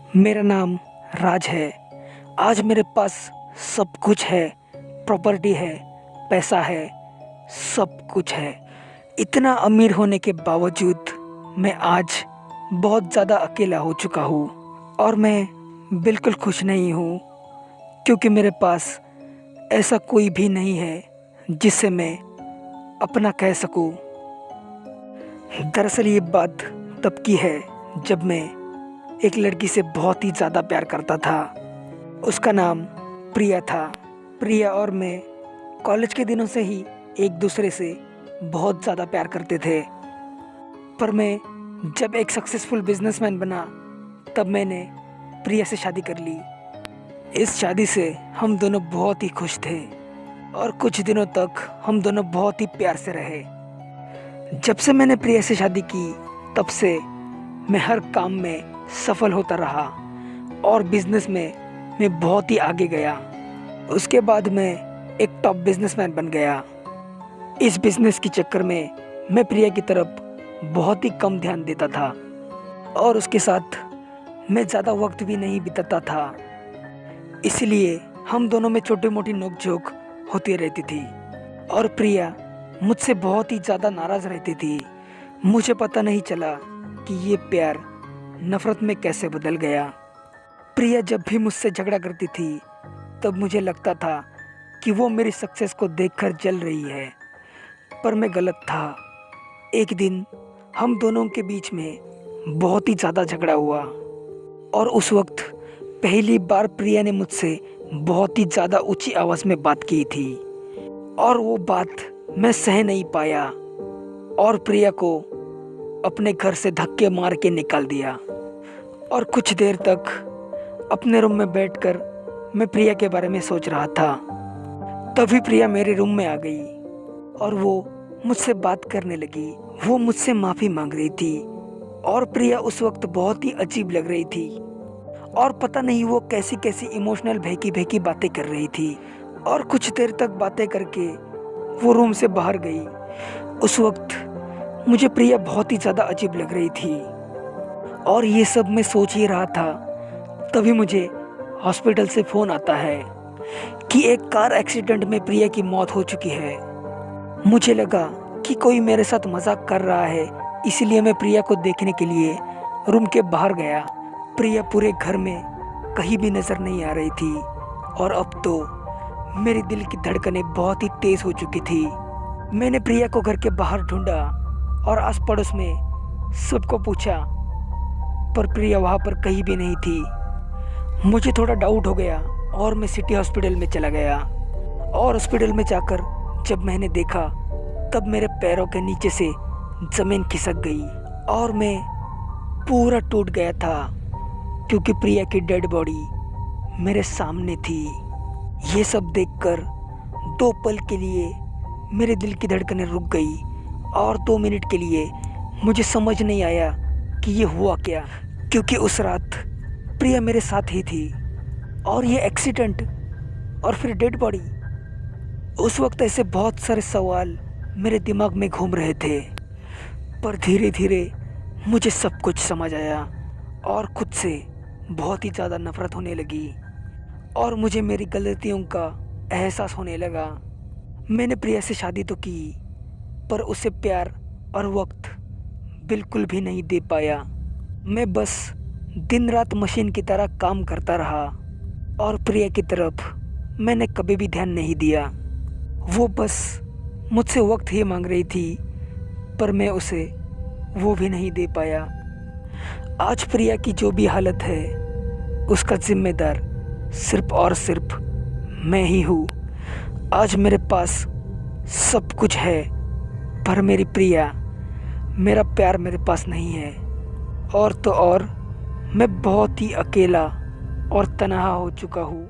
मेरा नाम राज है। आज मेरे पास सब कुछ है, प्रॉपर्टी है, पैसा है, सब कुछ है। इतना अमीर होने के बावजूद मैं आज बहुत ज़्यादा अकेला हो चुका हूँ और मैं बिल्कुल खुश नहीं हूँ, क्योंकि मेरे पास ऐसा कोई भी नहीं है जिससे मैं अपना कह सकूँ। दरअसल ये बात तब की है जब मैं एक लड़की से बहुत ही ज़्यादा प्यार करता था। उसका नाम प्रिया था। प्रिया और मैं कॉलेज के दिनों से ही एक दूसरे से बहुत ज़्यादा प्यार करते थे। पर मैं जब एक सक्सेसफुल बिजनेसमैन बना तब मैंने प्रिया से शादी कर ली। इस शादी से हम दोनों बहुत ही खुश थे और कुछ दिनों तक हम दोनों बहुत ही प्यार से रहे। जब से मैंने प्रिया से शादी की तब से मैं हर काम में सफल होता रहा और बिजनेस में मैं बहुत ही आगे गया। उसके बाद मैं एक टॉप बिजनेसमैन बन गया। इस बिजनेस के चक्कर में मैं प्रिया की तरफ बहुत ही कम ध्यान देता था और उसके साथ मैं ज़्यादा वक्त भी नहीं बिताता था। इसलिए हम दोनों में छोटी मोटी नोक-झोंक होती रहती थी और प्रिया मुझसे बहुत ही ज़्यादा नाराज़ रहती थी। मुझे पता नहीं चला कि ये प्यार नफ़रत में कैसे बदल गया। प्रिया जब भी मुझसे झगड़ा करती थी तब मुझे लगता था कि वो मेरी सक्सेस को देखकर जल रही है, पर मैं गलत था। एक दिन हम दोनों के बीच में बहुत ही ज़्यादा झगड़ा हुआ और उस वक्त पहली बार प्रिया ने मुझसे बहुत ही ज़्यादा ऊंची आवाज़ में बात की थी और वो बात मैं सह नहीं पाया और प्रिया को अपने घर से धक्के मार के निकाल दिया। और कुछ देर तक अपने रूम में बैठकर मैं प्रिया के बारे में सोच रहा था। तभी प्रिया मेरे रूम में आ गई और वो मुझसे बात करने लगी। वो मुझसे माफ़ी मांग रही थी और प्रिया उस वक्त बहुत ही अजीब लग रही थी और पता नहीं वो कैसी कैसी इमोशनल बहकी बहकी बातें कर रही थी। और कुछ देर तक बातें करके वो रूम से बाहर गई। उस वक्त मुझे प्रिया बहुत ही ज़्यादा अजीब लग रही थी और ये सब मैं सोच ही रहा था। तभी मुझे हॉस्पिटल से फ़ोन आता है कि एक कार एक्सीडेंट में प्रिया की मौत हो चुकी है। मुझे लगा कि कोई मेरे साथ मजाक कर रहा है, इसलिए मैं प्रिया को देखने के लिए रूम के बाहर गया। प्रिया पूरे घर में कहीं भी नज़र नहीं आ रही थी और अब तो मेरे दिल की धड़कनें बहुत ही तेज़ हो चुकी थी। मैंने प्रिया को घर के बाहर ढूंढा और आस पड़ोस में सबको पूछा, पर प्रिया वहाँ पर कहीं भी नहीं थी। मुझे थोड़ा डाउट हो गया और मैं सिटी हॉस्पिटल में चला गया और हॉस्पिटल में जाकर जब मैंने देखा तब मेरे पैरों के नीचे से ज़मीन खिसक गई और मैं पूरा टूट गया था, क्योंकि प्रिया की डेड बॉडी मेरे सामने थी। ये सब देखकर 2 पल के लिए मेरे दिल की धड़कनें रुक गई और 2 मिनट के लिए मुझे समझ नहीं आया कि ये हुआ क्या, क्योंकि उस रात प्रिया मेरे साथ ही थी और ये एक्सीडेंट और फिर डेड बॉडी। उस वक्त ऐसे बहुत सारे सवाल मेरे दिमाग में घूम रहे थे, पर धीरे धीरे मुझे सब कुछ समझ आया और खुद से बहुत ही ज़्यादा नफ़रत होने लगी और मुझे मेरी गलतियों का एहसास होने लगा। मैंने प्रिया से शादी तो की, पर उसे प्यार और वक्त बिल्कुल भी नहीं दे पाया। मैं बस दिन रात मशीन की तरह काम करता रहा और प्रिया की तरफ मैंने कभी भी ध्यान नहीं दिया। वो बस मुझसे वक्त ही मांग रही थी, पर मैं उसे वो भी नहीं दे पाया। आज प्रिया की जो भी हालत है उसका जिम्मेदार सिर्फ और सिर्फ मैं ही हूँ। आज मेरे पास सब कुछ है, पर मेरी प्रिया, मेरा प्यार मेरे पास नहीं है। और तो और मैं बहुत ही अकेला और तन्हा हो चुका हूँ।